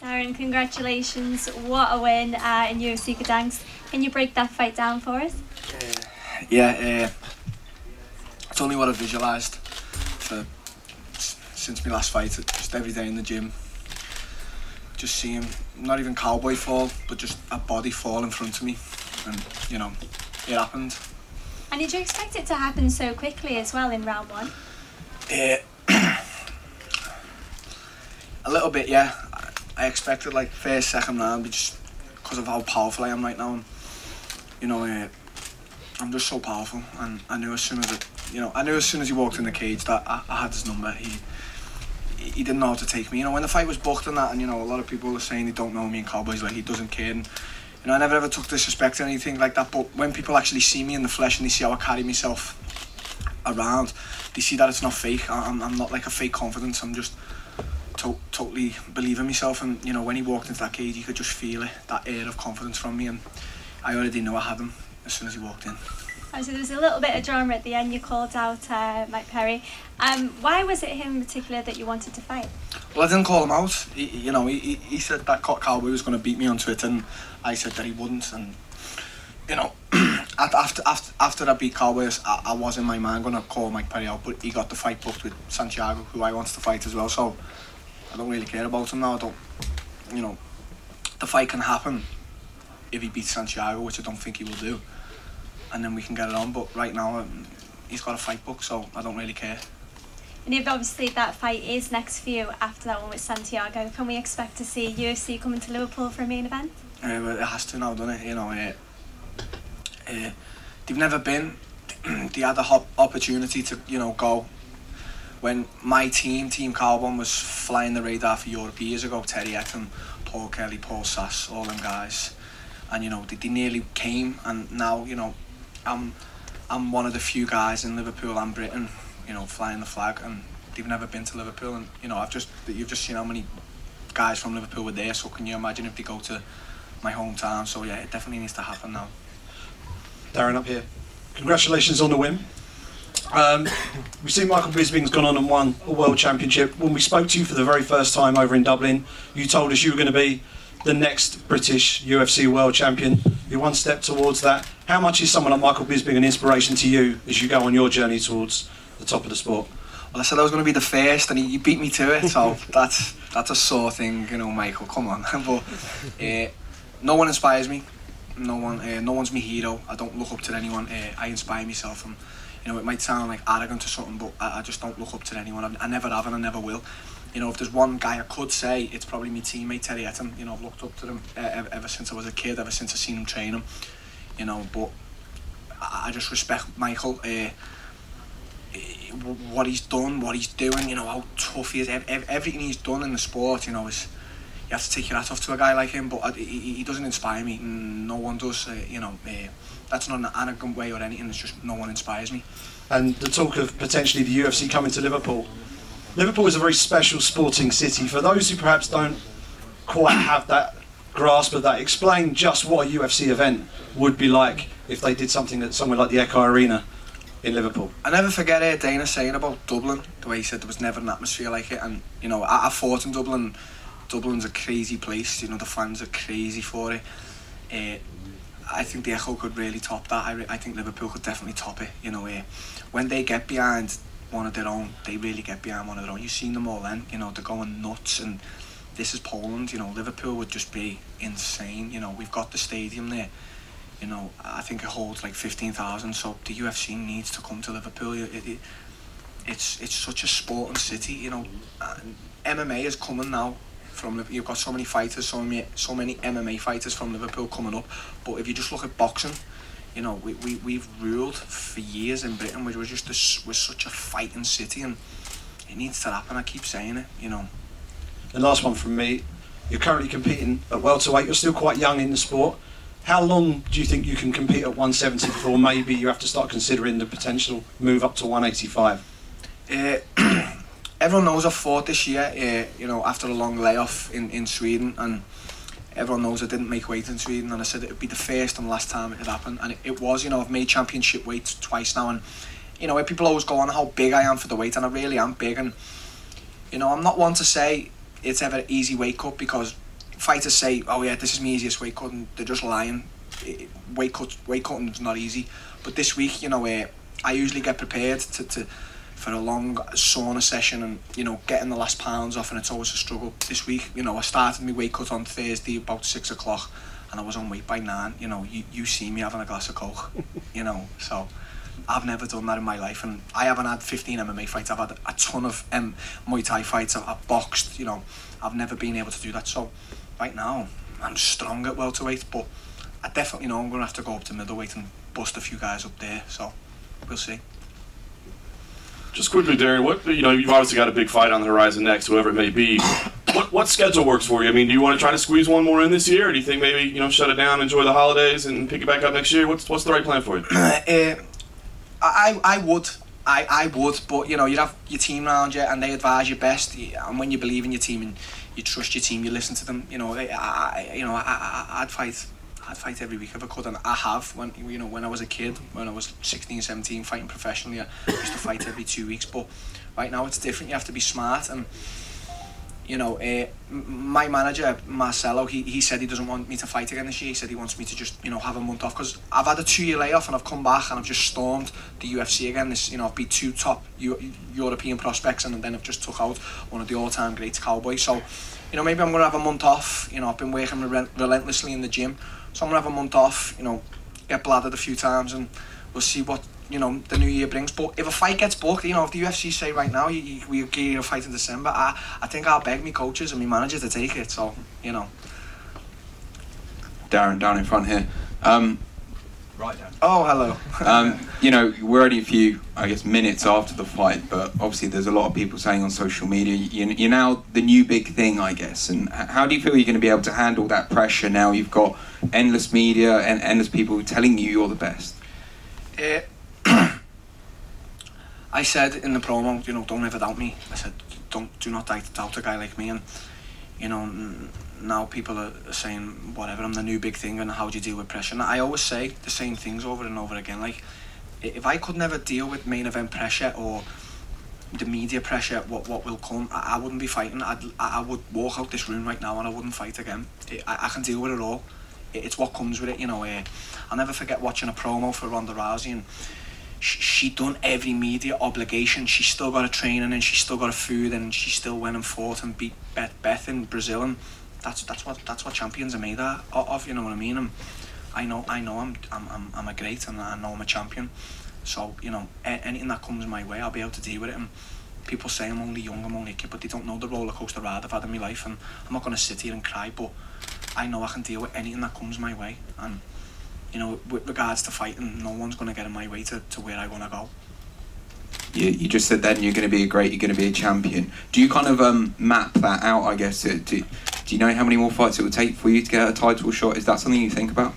Darren, congratulations. What a win in UFC-gdansk. Can you break that fight down for us? It's only what I visualised since my last fight. Just every day in the gym, just seeing not even Cowboy fall, but just a body fall in front of me, and it happened. And did you expect it to happen so quickly as well in round one? A little bit, yeah. I expected like first, second round, just because of how powerful I am right now. And, I'm just so powerful, and I knew as soon as he walked in the cage that I had his number. He didn't know how to take me. When the fight was booked and that, and a lot of people were saying they don't know me, and Cowboy's like he doesn't care. And I never ever took disrespect or anything like that. But when people actually see me in the flesh and they see how I carry myself around, they see that it's not fake. I'm not like a fake confidence. I'm just totally believing myself. And when he walked into that cage, you could just feel it, that air of confidence from me. And I already knew I had him as soon as he walked in. So there was a little bit of drama at the end. You called out Mike Perry. Why was it him in particular that you wanted to fight? Well, I didn't call him out. He said that Cowboy was going to beat me on Twitter, and I said that he wouldn't. And after I beat Cowboy, I was in my mind going to call Mike Perry out, but he got the fight booked with Santiago, who I wanted to fight as well. So I don't really care about him now. The fight can happen if he beats Santiago, which I don't think he will do, and then we can get it on. But right now, he's got a fight book, so I don't really care. And if obviously that fight is next for you after that one with Santiago, can we expect to see UFC coming to Liverpool for a main event? Well, it has to now, doesn't it? They've never been. They had the opportunity to, go. When my team Cowboy, was flying the radar for Europe years ago, Terry Etten, Paul Kelly, Paul Sass, all them guys, and they nearly came. And now, I'm one of the few guys in Liverpool and Britain, flying the flag, and they've never been to Liverpool. And you've just seen how many guys from Liverpool were there. So can you imagine if they go to my hometown? So yeah, it definitely needs to happen now. Darren, up here. Congratulations on the win. We've seen Michael Bisping's gone on and won a world championship. When we spoke to you for the very first time over in Dublin, you told us you were going to be the next British UFC world champion. You're one step towards that. How much is someone like Michael Bisping an inspiration to you as you go on your journey towards the top of the sport? Well, I said I was going to be the first, and he beat me to it, so that's a sore thing, Michael, come on. But no one inspires me. No one's my hero. I don't look up to anyone. I inspire myself, and it might sound like arrogant or something, but I just don't look up to anyone. I never have, and I never will. If there's one guy I could say, it's probably my teammate Terry Etten. I've looked up to him ever since I was a kid, ever since I seen him train him. But I just respect Michael. What he's done, what he's doing, how tough he is. Everything he's done in the sport, is. You have to take your hat off to a guy like him, but he doesn't inspire me. No one does. That's not an arrogant way or anything. It's just no one inspires me. And the talk of potentially the UFC coming to Liverpool. Liverpool is a very special sporting city. For those who perhaps don't quite have that grasp of that, explain just what a UFC event would be like if they did something at somewhere like the Echo Arena in Liverpool. I never forget Dana saying about Dublin, the way he said there was never an atmosphere like it. And I fought in Dublin. Dublin's a crazy place, the fans are crazy for it. I think the Echo could really top that. I think Liverpool could definitely top it. When they get behind one of their own, they really get behind one of their own. You've seen them all then, they're going nuts, and this is Poland, Liverpool would just be insane. We've got the stadium there. I think it holds like 15,000, so the UFC needs to come to Liverpool. It's such a sporting city, MMA is coming now. You've got so many fighters, so many MMA fighters from Liverpool coming up. But if you just look at boxing, we've ruled for years in Britain. We're such a fighting city, and it needs to happen. I keep saying it, The last one from me. You're currently competing at welterweight. You're still quite young in the sport. How long do you think you can compete at 170 before maybe you have to start considering the potential move up to 185? Everyone knows I fought this year, after a long layoff in Sweden, and everyone knows I didn't make weight in Sweden, and I said it would be the first and last time it had happened, and it was. I've made championship weight twice now, and people always go on how big I am for the weight, and I really am big, and I'm not one to say it's ever an easy weight cut, because fighters say, oh yeah, this is my easiest weight cut, and they're just lying. Weight cutting is not easy. But this week, you know, I usually get prepared for a long sauna session and, you know, getting the last pounds off, and it's always a struggle. This week, you know, I started my weight cut on Thursday about 6 o'clock, and I was on weight by 9. You know, you see me having a glass of Coke, you know, so I've never done that in my life, and I haven't had 15 MMA fights. I've had a ton of Muay Thai fights. I've boxed, you know. I've never been able to do that. So right now, I'm strong at welterweight, but I definitely know I'm going to have to go up to middleweight and bust a few guys up there. So we'll see. Just quickly, Darren, you've obviously got a big fight on the horizon next, whoever it may be. What schedule works for you? I mean, do you want to try to squeeze one more in this year, or do you think maybe, you know, shut it down, enjoy the holidays, and pick it back up next year? What's the right plan for you? I would, but you know, you'd have your team around you, and they advise you best. And when you believe in your team and you trust your team, you listen to them. You know, I'd fight every week if I could, and I have. When I was a kid, when I was 16, 17, fighting professionally, I used to fight every 2 weeks. But right now it's different. You have to be smart, and you know, my manager Marcelo, he said he doesn't want me to fight again this year. He said he wants me to just, you know, have a month off, because I've had a 2-year layoff and I've come back and I've just stormed the UFC again. You know, I've beat 2 top European prospects, and then I've just took out one of the all-time greats, Cowboy. So, you know, maybe I'm going to have a month off. You know, I've been working relentlessly in the gym, so I'm going to have a month off, you know, get bladdered a few times, and we'll see what, you know, the new year brings. But if a fight gets booked, you know, if the UFC say right now we give you a fight in December, I think I'll beg me coaches and my manager to take it. So, you know. Darren, down in front here. Right down. Oh, hello. You know, we're only a few, I guess, minutes after the fight, but obviously there's a lot of people saying on social media, you're now the new big thing, I guess. And how do you feel you're going to be able to handle that pressure now? You've got endless media and endless people telling you you're the best. I said in the promo, you know, don't ever doubt me. I said, do not doubt a guy like me. And, you know, now people are saying, whatever, I'm the new big thing, and how do you deal with pressure? And I always say the same things over and over again. Like, if I could never deal with main event pressure or the media pressure, what will come, I wouldn't be fighting. I would walk out this room right now and I wouldn't fight again. I can deal with it all. It's what comes with it, you know. I'll never forget watching a promo for Ronda Rousey, and she done every media obligation. She still got a training, and she still got a food, and she still went and fought and beat Beth in Brazil, and that's what champions are made of. You know what I mean? And I know I'm a great, and I know I'm a champion. So, you know, anything that comes my way, I'll be able to deal with it. And people say I'm only young, I'm only a kid, but they don't know the roller coaster ride I've had in my life. And I'm not going to sit here and cry, but I know I can deal with anything that comes my way. And, you know, with regards to fighting, no one's going to get in my way to where I want to go. You just said then you're going to be you're going to be a champion. Do you kind of map that out, I guess? Do you know how many more fights it would take for you to get a title shot? Is that something you think about?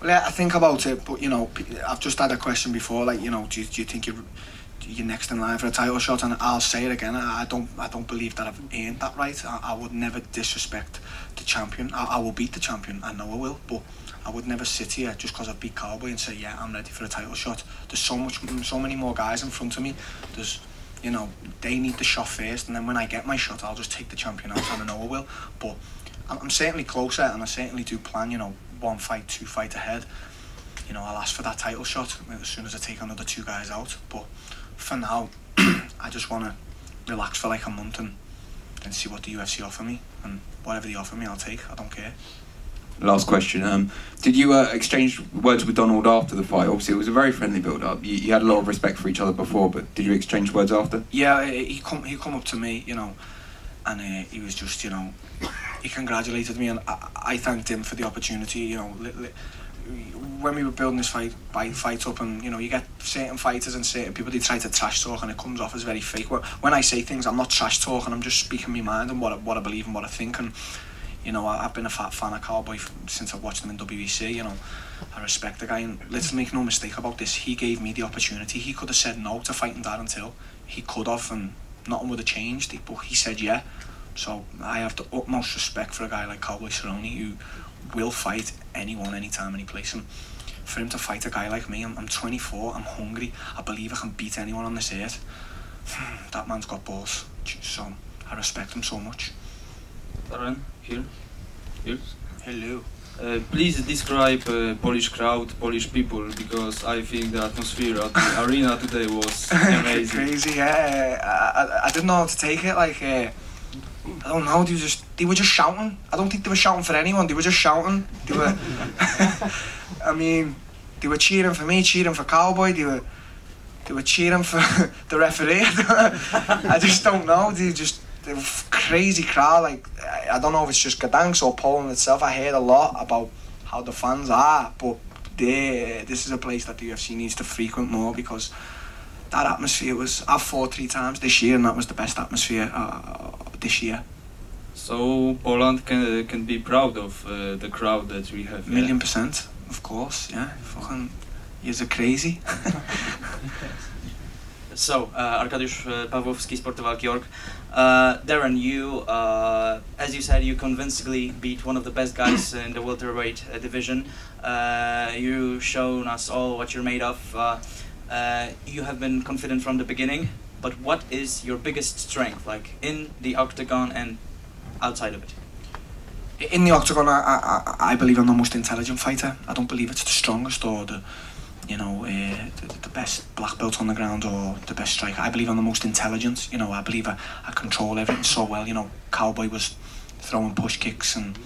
Well, yeah, I think about it, but, you know, I've just had a question before, like, you know, do you think you're next in line for a title shot? And I'll say it again, I don't believe that I've earned that right. I would never disrespect the champion. I will beat the champion, I know I will, but I would never sit here just because I've beat Cowboy and say, yeah, I'm ready for a title shot. There's so many more guys in front of me. There's, you know, they need the shot first, and then when I get my shot, I'll just take the champion out, and I know I will. But I'm certainly closer, and I certainly do plan, you know, 1 fight, 2 fight ahead. You know, I'll ask for that title shot as soon as I take another 2 guys out. But for now, I just want to relax for like a month and see what the UFC offer me, and whatever they offer me, I'll take. I don't care. Last question. Did you exchange words with Donald after the fight? Obviously, it was a very friendly build-up. You had a lot of respect for each other before, but did you exchange words after? Yeah, he come up to me, you know, and he was just, you know, he congratulated me, and I thanked him for the opportunity. You know, when we were building this fight up, and, you know, you get certain fighters and certain people, they try to trash talk, and it comes off as very fake. When I say things, I'm not trash talking, I'm just speaking my mind and what I believe and what I think. And, you know, I've been a fan of Cowboy since I've watched him in WEC. You know, I respect the guy, and let's make no mistake about this. He gave me the opportunity. He could have said no to fighting Darren Till. He could have, and nothing would have changed. But he said yeah. So I have the utmost respect for a guy like Cowboy Cerrone, who will fight anyone, anytime, any place. And for him to fight a guy like me, I'm 24. I'm hungry. I believe I can beat anyone on this earth. That man's got balls. So I respect him so much. Darren, here. Hello. Please describe Polish crowd, Polish people, because I think the atmosphere at the arena today was amazing. Crazy, yeah. I didn't know how to take it. Like, I don't know. They were just shouting. I don't think they were shouting for anyone. They were just shouting. They were. I mean, they were cheering for me, cheering for Cowboy. They were cheering for the referee. I just don't know. They were crazy crowd. Like, I don't know if it's just Gdansk or Poland itself. I heard a lot about how the fans are, but this is a place that the UFC needs to frequent more, because that atmosphere was. I've fought 3 times this year, and that was the best atmosphere this year. So Poland can be proud of the crowd that we have. 1,000,000%, of course. Yeah, fucking, you're crazy. So, Arkadiusz Pawłowski, Sporty Walki.org. Darren, you, as you said, you convincingly beat one of the best guys in the welterweight division. You've shown us all what you're made of. You have been confident from the beginning, but what is your biggest strength, like in the octagon and outside of it? In the octagon, I believe I'm the most intelligent fighter. I don't believe it's the strongest or the best black belt on the ground or the best striker. I believe I'm the most intelligent. I believe I control everything so well. Cowboy was throwing push kicks, and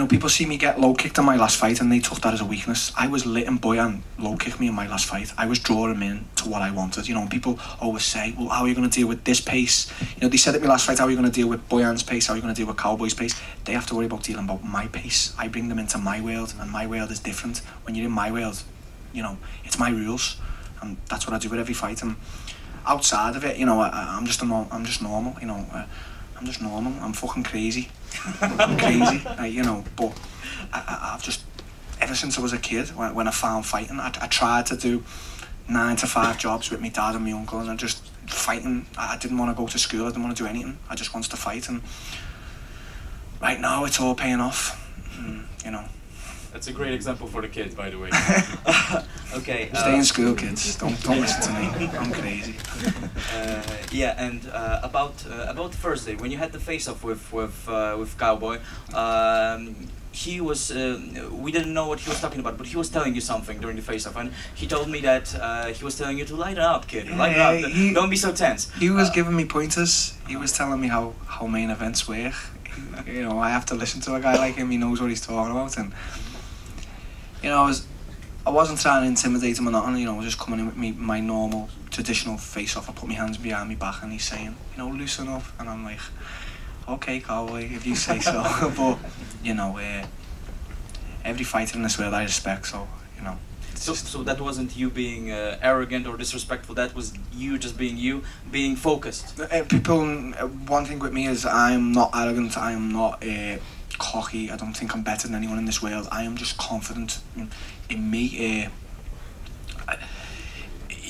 people see me get low kicked in my last fight and they took that as a weakness. I was letting Boyan low kick me in my last fight. I was drawing him in to what I wanted. And people always say, well, how are you going to deal with this pace? They said at my last fight, how are you going to deal with Boyan's pace? How are you going to deal with Cowboy's pace? They have to worry about dealing about my pace. I bring them into my world, and my world is different. When you're in my world, it's my rules, and that's what I do with every fight. And outside of it, I'm just normal. I'm just normal. I'm fucking crazy. I'm crazy, but I've just, ever since I was a kid, when I found fighting, I tried to do 9 to 5 jobs with my dad and my uncle, and I just fighting. I didn't want to go to school. I didn't want to do anything. I just wanted to fight, and right now it's all paying off. That's a great example for the kids, by the way. Okay. Stay in school, kids. Don't listen to me. I'm crazy. Yeah, and about Thursday, when you had the face-off with Cowboy, he was. We didn't know what he was talking about, but he was telling you something during the face-off, and he told me that he was telling you to lighten up, kid. Lighten up. Don't be so tense. He was giving me pointers. He was telling me how main events work. I have to listen to a guy like him. He knows what he's talking about, and. I wasn't trying to intimidate him or nothing. I was just coming in with my normal, traditional face-off. I put my hands behind my back, and he's saying, loosen up. And I'm like, okay, Cowboy, if you say so. But, every fighter in this world I respect, so, So that wasn't you being arrogant or disrespectful, that was you just being you, being focused. People, one thing with me is I am not arrogant, I am not cocky. I don't think I'm better than anyone in this world. I am just confident in me.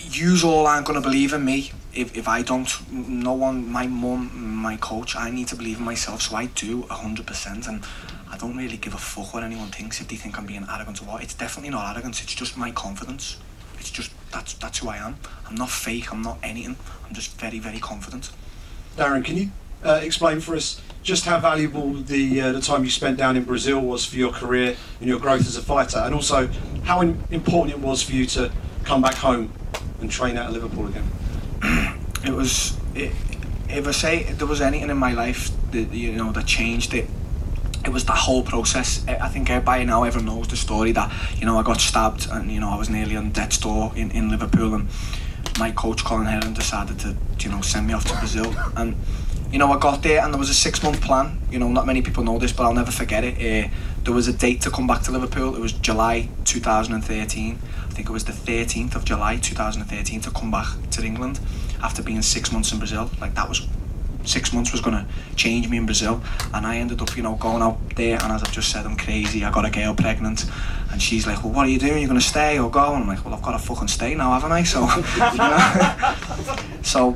Yous all aren't going to believe in me if I don't. No one, my mum, my coach, I need to believe in myself, so I do 100%, and I don't really give a fuck what anyone thinks, if they think I'm being arrogant or what. It's definitely not arrogance, it's just my confidence. It's just, that's who I am. I'm not fake, I'm not anything. I'm just very, very confident. Darren, can you explain for us just how valuable the time you spent down in Brazil was for your career and your growth as a fighter, and also how important it was for you to come back home and train out of Liverpool again? It was. If I say there was anything in my life that changed it, it was that whole process. I think everybody now ever knows the story that I got stabbed and I was nearly on death's door in Liverpool, and my coach Colin Heron decided to send me off to Brazil. And I got there and there was a 6-month plan. Not many people know this, but I'll never forget it. There was a date to come back to Liverpool. It was July 2013. I think it was the 13th of July 2013 to come back to England after being 6 months in Brazil. Like, that was 6 months was going to change me in Brazil, and I ended up going out there, and as I've just said, I'm crazy. I got a girl pregnant, and she's like, well, what are you doing? You're going to stay or go? And I'm like, well, I've got to fucking stay now, haven't I? So so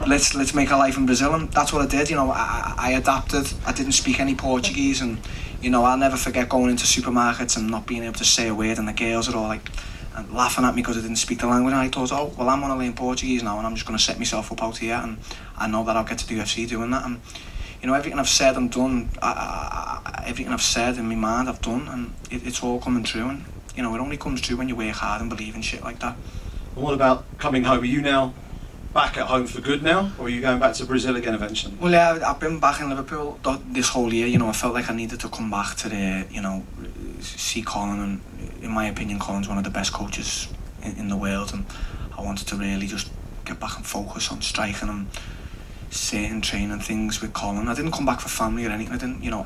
let's make a life in Brazil, and that's what I did. I adapted. I didn't speak any Portuguese, and I'll never forget going into supermarkets and not being able to say a word, and the girls are all like and laughing at me because I didn't speak the language, and I thought, oh, well, I'm going to learn Portuguese now, and I'm just going to set myself up out here, and I know that I'll get to the UFC doing that. And everything I've said and done, everything I've said in my mind I've done, and it's all coming true. And you know, it only comes true when you work hard and believe in shit like that. And what about coming home? Are you now back at home for good now, or are you going back to Brazil again eventually? Well, yeah, I've been back in Liverpool this whole year. You know, I felt like I needed to come back to you know, see Colin, and in my opinion, Colin's one of the best coaches in the world, and I wanted to really just get back and focus on striking and certain training things with Colin. I didn't come back for family or anything. I didn't, you know,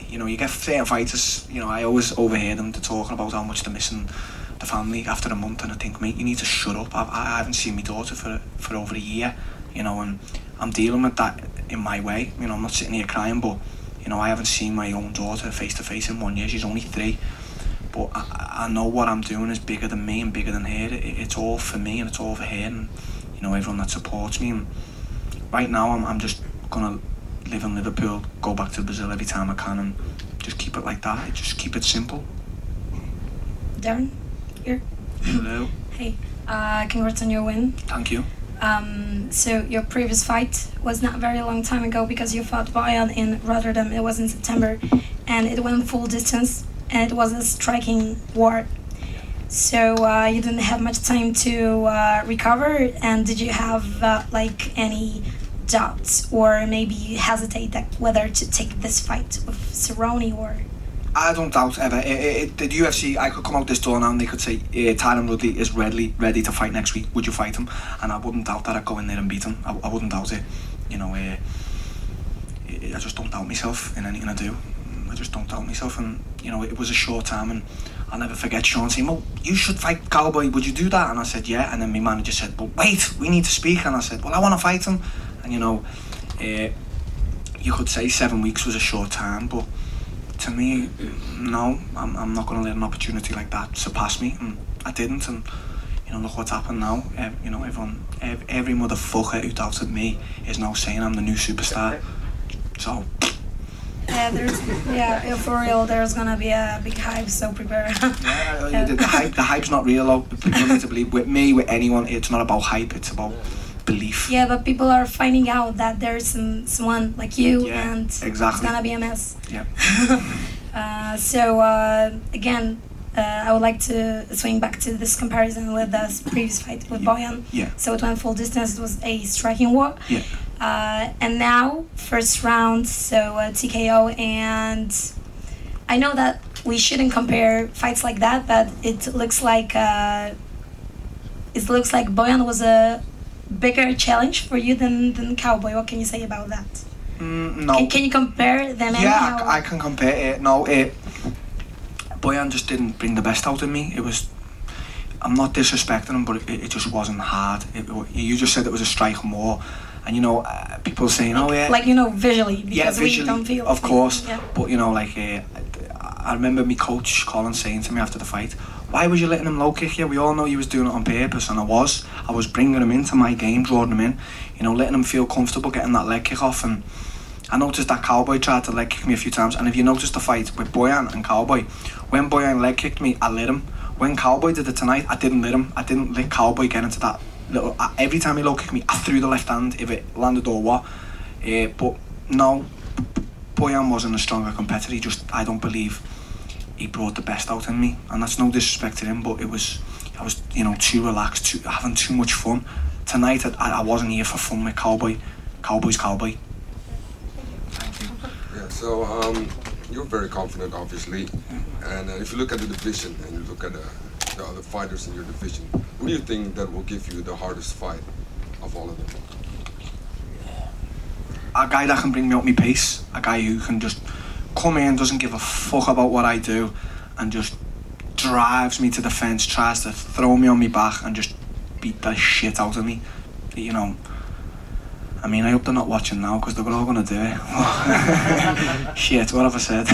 you know, you get certain fighters, you know, I always overhear them talking about how much they're missing the family after a month, and I think, mate, you need to shut up. I haven't seen my daughter for over a year, you know, and I'm dealing with that in my way. You know, I'm not sitting here crying, but you know, I haven't seen my own daughter face to face in 1 year. She's only 3, but I know what I'm doing is bigger than me and bigger than her. It's all for me and it's all for her, and you know, everyone that supports me. And right now I'm just gonna live in Liverpool, go back to Brazil every time I can, and just keep it like that. Just keep it simple. Darren, here. Hello. Hey, congrats on your win. Thank you. So your previous fight was not very long time ago, because you fought Bojan in Rotterdam. It was in September, and it went full distance, and it was a striking war. So you didn't have much time to recover, and did you have like any doubts or maybe hesitate that whether to take this fight with Cerrone or? I don't doubt ever. The UFC, I could come out this door now and they could say, Tyron Woodley is ready to fight next week. Would you fight him? And I wouldn't doubt that I'd go in there and beat him. I wouldn't doubt it. You know, I just don't doubt myself in anything I do. I just don't doubt myself. And, you know, it was a short time, and I'll never forget Sean saying, well, you should fight Cowboy. Would you do that? And I said, yeah. And then my manager said, well, wait, we need to speak. And I said, well, I want to fight him. And, you know, you could say 7 weeks was a short time, but to me, no, I'm not going to let an opportunity like that surpass me, and I didn't. And you know, look what's happened now. You know, every motherfucker who doubted me is now saying I'm the new superstar. So yeah, for real, there's gonna be a big hype, so prepare. The hype's not real though. People need to believe. With me, with anyone, it's not about hype, it's about belief. Yeah, but people are finding out that there's someone like you, and exactly. It's gonna be a mess. Yeah. So again, I would like to swing back to this comparison with the previous fight with Bojan. Yeah. So it went full distance. It was a striking war. Yeah. And now first round, so TKO, and I know that we shouldn't compare fights like that, but it looks like Bojan was a bigger challenge for you than Cowboy. What can you say about that? No. Can you compare them? Yeah, I can compare it. No, Bojan just didn't bring the best out of me. It was, I'm not disrespecting him, but it just wasn't hard. You just said it was a striking war, and you know, people saying, oh yeah, like, you know, visually, because visually, we don't feel. Of course, yeah. But you know, like I remember my coach Colin saying to me after the fight, why was you letting him low kick you? We all know you was doing it on purpose, and I was bringing him into my game, drawing him in, you know, letting him feel comfortable getting that leg kick off. And I noticed that Cowboy tried to leg kick me a few times, and if you notice the fight with Bojan and Cowboy, when Bojan leg kicked me, I lit him. When Cowboy did it tonight, I didn't lit him. I didn't let Cowboy get into that little. Every time he low kicked me, I threw the left hand if it landed or what. But no, Bojan wasn't a stronger competitor. I don't believe he brought the best out in me, and that's no disrespect to him, but I was, you know, too relaxed, having too much fun. Tonight, I wasn't here for fun with Cowboy. Cowboy's Cowboy. Yeah, so you're very confident, obviously, and if you look at the division and you look at the other fighters in your division, who do you think that will give you the hardest fight of all of them? A guy that can bring me up my pace, a guy who can just come in, doesn't give a fuck about what I do, and just drives me to the fence, tries to throw me on my back and just beat the shit out of me. You know, I mean, I hope they're not watching now, because they're all going to do it. Shit, what have I said?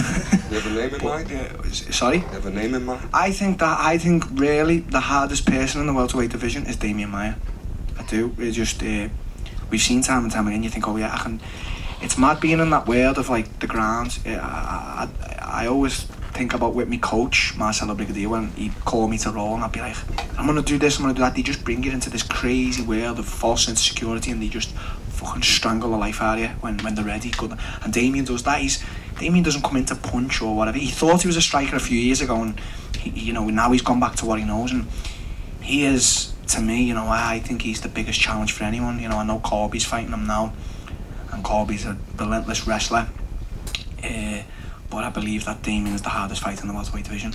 You have a name in mind? Sorry? You have a name in mind? I think really the hardest person in the welterweight division is Damian Maia. I do. It's just, we've seen time and time again, you think, oh yeah, I can. It's mad being in that world of like the ground. I always think about with my coach, Marcelo Brigadier, when he'd call me to roll, and I'd be like, I'm going to do this, I'm going to do that. They just bring you into this crazy world of false insecurity, and they just fucking strangle the life out of you when they're ready. And Damien does that. Damien doesn't come in to punch or whatever. He thought he was a striker a few years ago, and you know, now he's gone back to what he knows, and he is, to me, you know, I think he's the biggest challenge for anyone. You know, I know Corby's fighting him now, and Corby's a relentless wrestler, but I believe that Damien is the hardest fighter in the welterweight division.